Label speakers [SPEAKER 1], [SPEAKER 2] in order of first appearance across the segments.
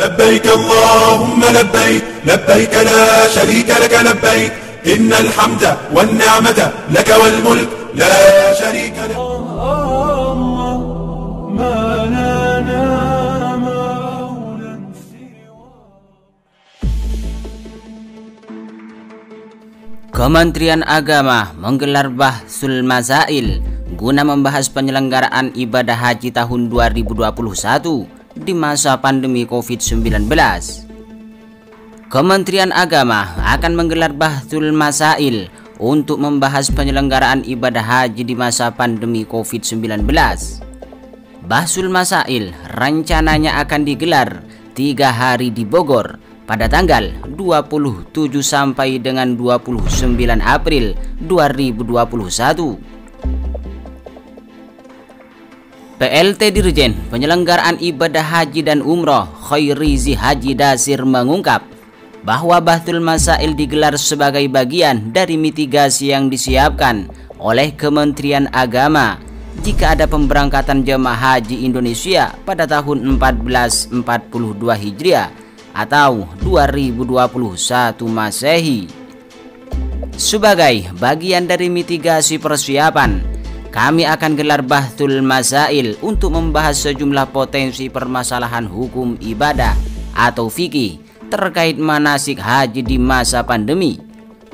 [SPEAKER 1] لبيك اللهم لبيك لبيك لا شريك لك لبيك إن الحمد والنعمة لك والملك لا شريك لك.
[SPEAKER 2] Kementerian Agama menggelar Bahsul Masail guna membahas penyelenggaraan ibadah haji tahun 2021 di masa pandemi COVID-19. Kementerian Agama akan menggelar Bahsul Masail untuk membahas penyelenggaraan ibadah haji di masa pandemi COVID-19. Bahsul Masail rencananya akan digelar 3 hari di Bogor pada tanggal 27 sampai dengan 29 April 2021. PLT Dirjen Penyelenggaraan Ibadah Haji dan Umroh Khairizi Haji Dasir mengungkap bahwa Bahsul Masail digelar sebagai bagian dari mitigasi yang disiapkan oleh Kementerian Agama jika ada pemberangkatan jemaah haji Indonesia pada tahun 1442 Hijriah atau 2021 Masehi. Sebagai bagian dari mitigasi persiapan, kami akan gelar Bahsul Masail untuk membahas sejumlah potensi permasalahan hukum ibadah atau fikih terkait manasik haji di masa pandemi,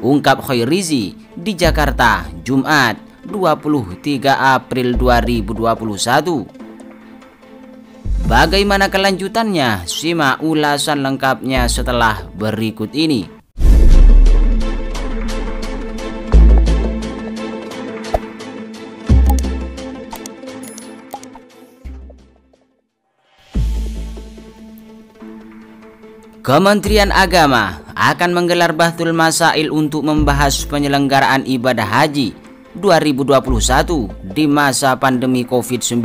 [SPEAKER 2] ungkap Khairizi di Jakarta, Jumat 23 April 2021. Bagaimana kelanjutannya? Simak ulasan lengkapnya setelah berikut ini. Kementerian Agama akan menggelar Bahsul Masail untuk membahas penyelenggaraan ibadah haji 2021 di masa pandemi COVID-19.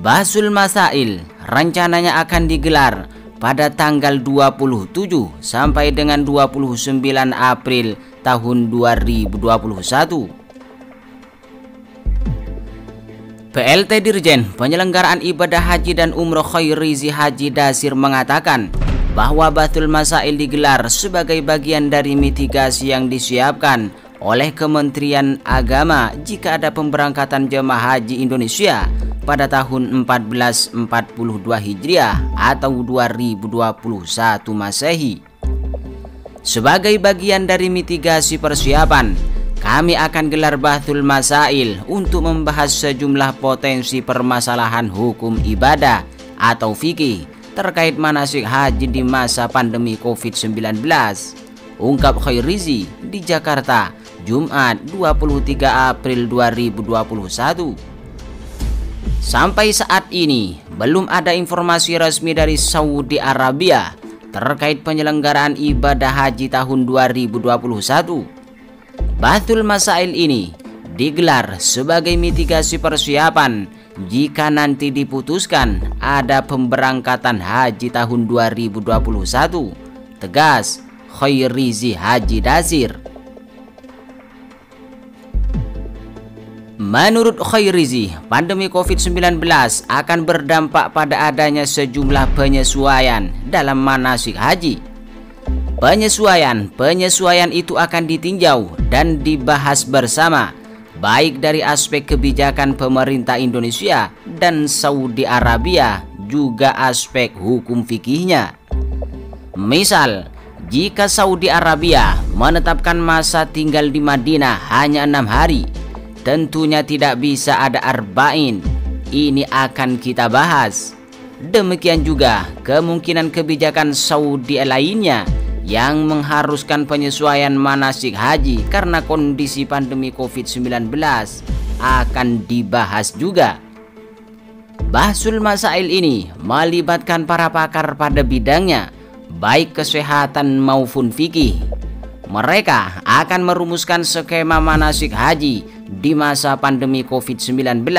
[SPEAKER 2] Bahsul Masail rencananya akan digelar pada tanggal 27 sampai dengan 29 April tahun 2021. PLT Dirjen Penyelenggaraan Ibadah Haji dan Umroh Khairizi Haji Dasir mengatakan bahwa Bahsul Masail digelar sebagai bagian dari mitigasi yang disiapkan oleh Kementerian Agama jika ada pemberangkatan jemaah haji Indonesia pada tahun 1442 Hijriah atau 2021 Masehi. Sebagai bagian dari mitigasi persiapan, kami akan gelar Bahsul Masail untuk membahas sejumlah potensi permasalahan hukum ibadah atau fikih terkait manasik haji di masa pandemi COVID-19, ungkap Khairizi di Jakarta, Jumat 23 April 2021. Sampai saat ini belum ada informasi resmi dari Saudi Arabia terkait penyelenggaraan ibadah haji tahun 2021. Bahsul Masail ini digelar sebagai mitigasi persiapan jika nanti diputuskan ada pemberangkatan haji tahun 2021, tegas Khairizi Haji Dasir. Menurut Khairizi, pandemi COVID-19 akan berdampak pada adanya sejumlah penyesuaian dalam manasik haji. Penyesuaian itu akan ditinjau dan dibahas bersama, baik dari aspek kebijakan pemerintah Indonesia dan Saudi Arabia, juga aspek hukum fikihnya. Misal, jika Saudi Arabia menetapkan masa tinggal di Madinah hanya 6 hari, tentunya tidak bisa ada arba'in. Ini akan kita bahas. Demikian juga kemungkinan kebijakan Saudi lainnya yang mengharuskan penyesuaian manasik haji karena kondisi pandemi COVID-19 akan dibahas juga. Bahsul Masail ini melibatkan para pakar pada bidangnya, baik kesehatan maupun fikih. Mereka akan merumuskan skema manasik haji di masa pandemi COVID-19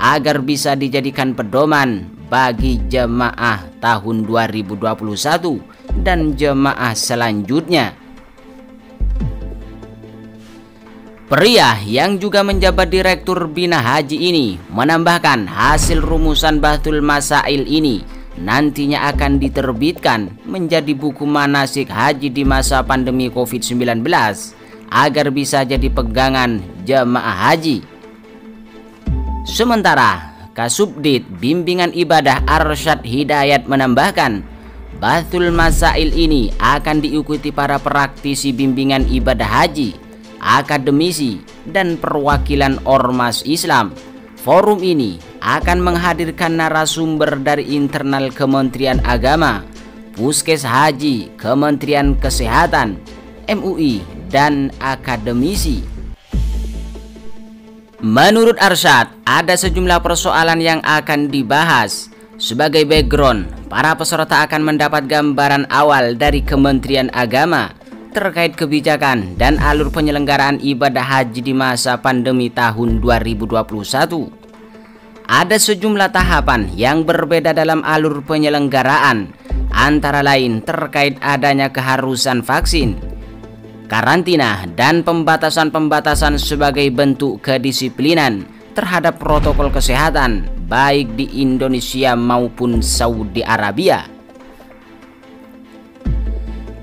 [SPEAKER 2] agar bisa dijadikan pedoman bagi jemaah tahun 2021 dan jemaah selanjutnya. Pria yang juga menjabat Direktur Bina Haji ini menambahkan hasil rumusan Bahsul Masail ini nantinya akan diterbitkan menjadi buku manasik haji di masa pandemi COVID-19 agar bisa jadi pegangan jemaah haji. Sementara Kasubdit Bimbingan Ibadah Arsyad Hidayat menambahkan, Bahthul Masail ini akan diikuti para praktisi bimbingan ibadah haji, akademisi, dan perwakilan ormas Islam. Forum ini akan menghadirkan narasumber dari internal Kementerian Agama, Puskes Haji, Kementerian Kesehatan, MUI, dan akademisi. Menurut Arsyad, ada sejumlah persoalan yang akan dibahas. Sebagai background, para peserta akan mendapat gambaran awal dari Kementerian Agama terkait kebijakan dan alur penyelenggaraan ibadah haji di masa pandemi tahun 2021. Ada sejumlah tahapan yang berbeda dalam alur penyelenggaraan, antara lain terkait adanya keharusan vaksin, karantina, dan pembatasan-pembatasan sebagai bentuk kedisiplinan terhadap protokol kesehatan baik di Indonesia maupun Saudi Arabia.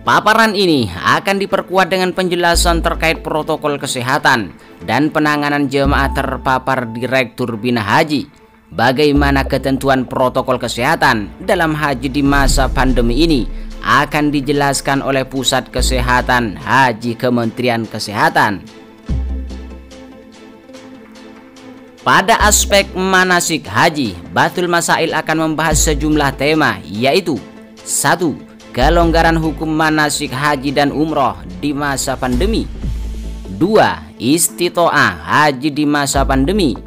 [SPEAKER 2] Paparan ini akan diperkuat dengan penjelasan terkait protokol kesehatan dan penanganan jemaah terpapar Direktur Bina Haji, bagaimana ketentuan protokol kesehatan dalam haji di masa pandemi ini akan dijelaskan oleh Pusat Kesehatan Haji Kementerian Kesehatan. Pada aspek manasik haji, Bahthul Masail akan membahas sejumlah tema, yaitu 1. Kelonggaran hukum manasik haji dan umroh di masa pandemi. 2. Istitoah haji di masa pandemi.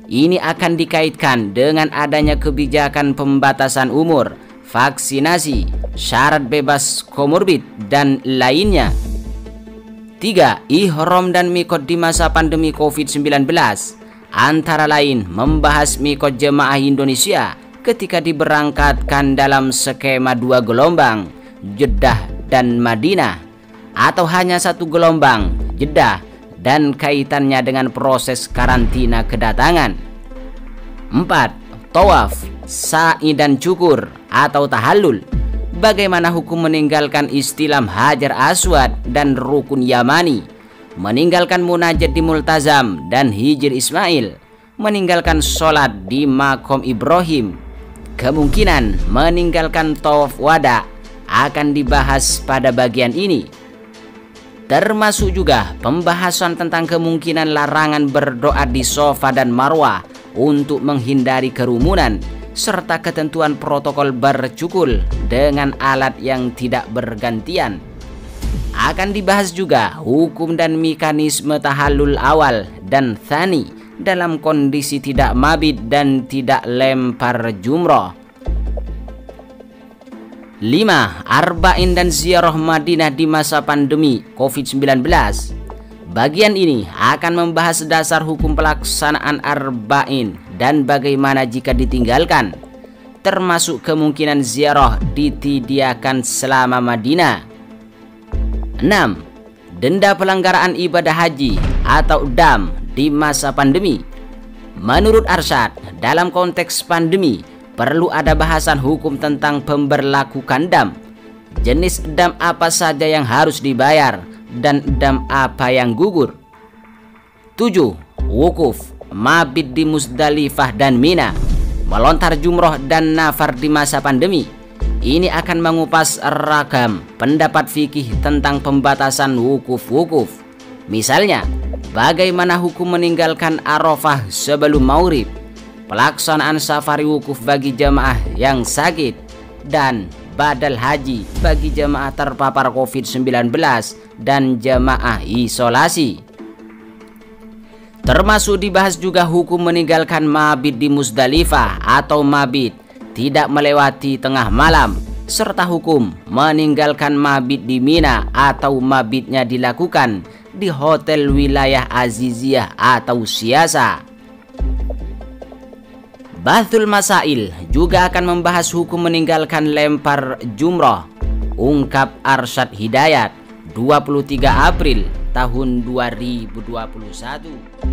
[SPEAKER 2] Ini akan dikaitkan dengan adanya kebijakan pembatasan umur, vaksinasi, syarat bebas komorbid, dan lainnya. 3. Ihram dan mikot di masa pandemi COVID-19. Antara lain membahas mikot jemaah Indonesia ketika diberangkatkan dalam skema 2 gelombang, Jeddah dan Madinah, atau hanya 1 gelombang, Jeddah, dan kaitannya dengan proses karantina kedatangan. 4. Tawaf, sa'i dan cukur atau tahallul. Bagaimana hukum meninggalkan istilam Hajar Aswad dan Rukun Yamani, meninggalkan munajat di Multazam dan Hijr Ismail, meninggalkan sholat di Makom Ibrahim, kemungkinan meninggalkan tawaf wada akan dibahas pada bagian ini. Termasuk juga pembahasan tentang kemungkinan larangan berdoa di Safa dan Marwah untuk menghindari kerumunan, serta ketentuan protokol bercukul dengan alat yang tidak bergantian. Akan dibahas juga hukum dan mekanisme tahallul awal dan tsani dalam kondisi tidak mabit dan tidak lempar jumroh. 5. Arba'in dan ziarah Madinah di masa pandemi COVID-19. Bagian ini akan membahas dasar hukum pelaksanaan arba'in dan bagaimana jika ditinggalkan, termasuk kemungkinan ziarah ditiadakan selama Madinah. 6. Denda pelanggaran ibadah haji atau DAM di masa pandemi. Menurut Arsyad, dalam konteks pandemi perlu ada bahasan hukum tentang pemberlakukan DAM, jenis DAM apa saja yang harus dibayar, dan DAM apa yang gugur. 7. Wukuf, mabit di Musdalifah dan Mina, melontar jumroh dan nafar di masa pandemi. Ini akan mengupas ragam pendapat fikih tentang pembatasan wukuf-wukuf. Misalnya, bagaimana hukum meninggalkan Arafah sebelum Maghrib, pelaksanaan safari wukuf bagi jemaah yang sakit, dan badal haji bagi jemaah terpapar COVID-19 dan jemaah isolasi. Termasuk dibahas juga hukum meninggalkan mabit di Musdalifah atau mabit tidak melewati tengah malam, serta hukum meninggalkan mabit di Mina atau mabitnya dilakukan di hotel wilayah Aziziyah atau Siasa. Bahthul Masail juga akan membahas hukum meninggalkan lempar jumroh, ungkap Arsyad Hidayat 23 April tahun 2021.